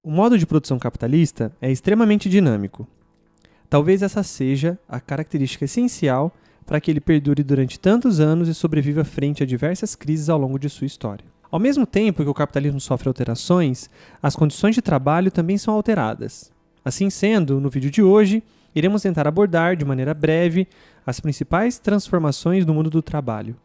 O modo de produção capitalista é extremamente dinâmico. Talvez essa seja a característica essencial para que ele perdure durante tantos anos e sobreviva frente a diversas crises ao longo de sua história. Ao mesmo tempo que o capitalismo sofre alterações, as condições de trabalho também são alteradas. Assim sendo, no vídeo de hoje, iremos tentar abordar, de maneira breve, as principais transformações no mundo do trabalho.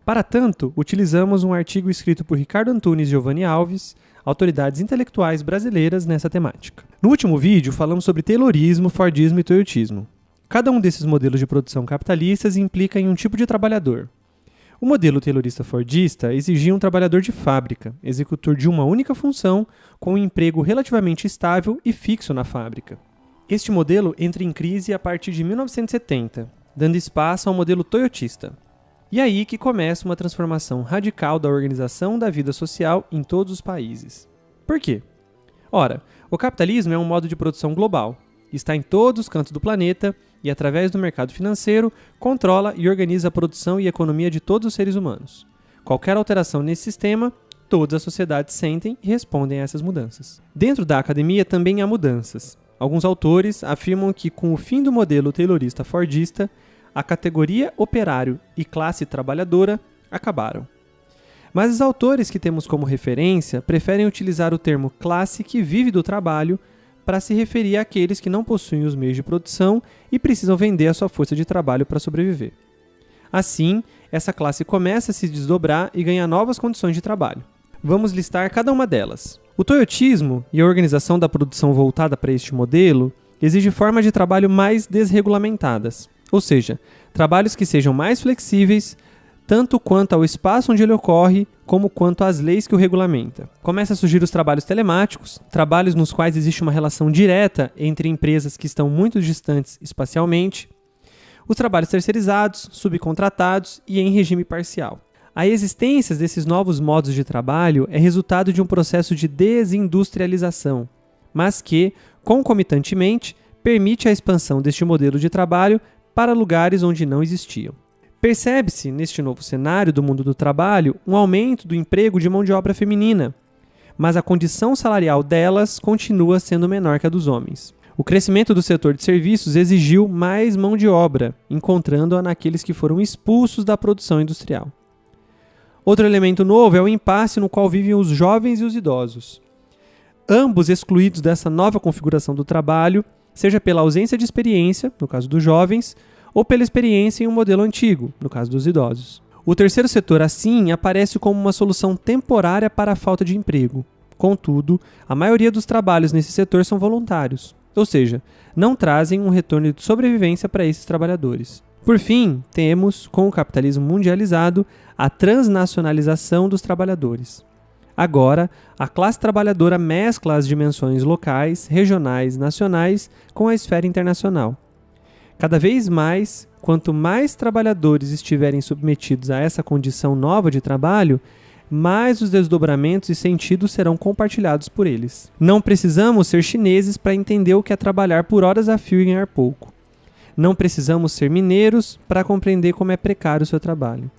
Para tanto, utilizamos um artigo escrito por Ricardo Antunes e Giovanni Alves, autoridades intelectuais brasileiras nessa temática. No último vídeo, falamos sobre Taylorismo, Fordismo e Toyotismo. Cada um desses modelos de produção capitalistas implica em um tipo de trabalhador. O modelo taylorista-fordista exigia um trabalhador de fábrica, executor de uma única função, com um emprego relativamente estável e fixo na fábrica. Este modelo entra em crise a partir de 1970, dando espaço ao modelo toyotista. E aí que começa uma transformação radical da organização da vida social em todos os países. Por quê? Ora, o capitalismo é um modo de produção global, está em todos os cantos do planeta e, através do mercado financeiro, controla e organiza a produção e a economia de todos os seres humanos. Qualquer alteração nesse sistema, todas as sociedades sentem e respondem a essas mudanças. Dentro da academia também há mudanças. Alguns autores afirmam que, com o fim do modelo taylorista-fordista, a categoria operário e classe trabalhadora acabaram. Mas os autores que temos como referência preferem utilizar o termo classe que vive do trabalho para se referir àqueles que não possuem os meios de produção e precisam vender a sua força de trabalho para sobreviver. Assim, essa classe começa a se desdobrar e ganhar novas condições de trabalho. Vamos listar cada uma delas. O toyotismo e a organização da produção voltada para este modelo exige formas de trabalho mais desregulamentadas, ou seja, trabalhos que sejam mais flexíveis, tanto quanto ao espaço onde ele ocorre, como quanto às leis que o regulamentam. Começa a surgir os trabalhos telemáticos, trabalhos nos quais existe uma relação direta entre empresas que estão muito distantes espacialmente, os trabalhos terceirizados, subcontratados e em regime parcial. A existência desses novos modos de trabalho é resultado de um processo de desindustrialização, mas que, concomitantemente, permite a expansão deste modelo de trabalho para lugares onde não existiam. Percebe-se, neste novo cenário do mundo do trabalho, um aumento do emprego de mão de obra feminina, mas a condição salarial delas continua sendo menor que a dos homens. O crescimento do setor de serviços exigiu mais mão de obra, encontrando-a naqueles que foram expulsos da produção industrial. Outro elemento novo é o impasse no qual vivem os jovens e os idosos. Ambos excluídos dessa nova configuração do trabalho, seja pela ausência de experiência, no caso dos jovens, ou pela experiência em um modelo antigo, no caso dos idosos. O terceiro setor, assim, aparece como uma solução temporária para a falta de emprego. Contudo, a maioria dos trabalhos nesse setor são voluntários, ou seja, não trazem um retorno de sobrevivência para esses trabalhadores. Por fim, temos, com o capitalismo mundializado, a transnacionalização dos trabalhadores. Agora, a classe trabalhadora mescla as dimensões locais, regionais, nacionais com a esfera internacional. Cada vez mais, quanto mais trabalhadores estiverem submetidos a essa condição nova de trabalho, mais os desdobramentos e sentidos serão compartilhados por eles. Não precisamos ser chineses para entender o que é trabalhar por horas a fio e ganhar pouco. Não precisamos ser mineiros para compreender como é precário o seu trabalho.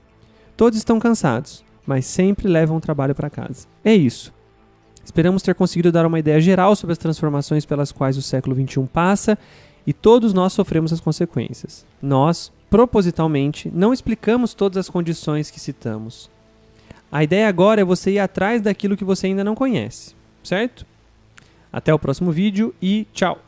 Todos estão cansados, mas sempre levam o trabalho para casa. É isso. Esperamos ter conseguido dar uma ideia geral sobre as transformações pelas quais o século XXI passa e todos nós sofremos as consequências. Nós, propositalmente, não explicamos todas as condições que citamos. A ideia agora é você ir atrás daquilo que você ainda não conhece, certo? Até o próximo vídeo e tchau!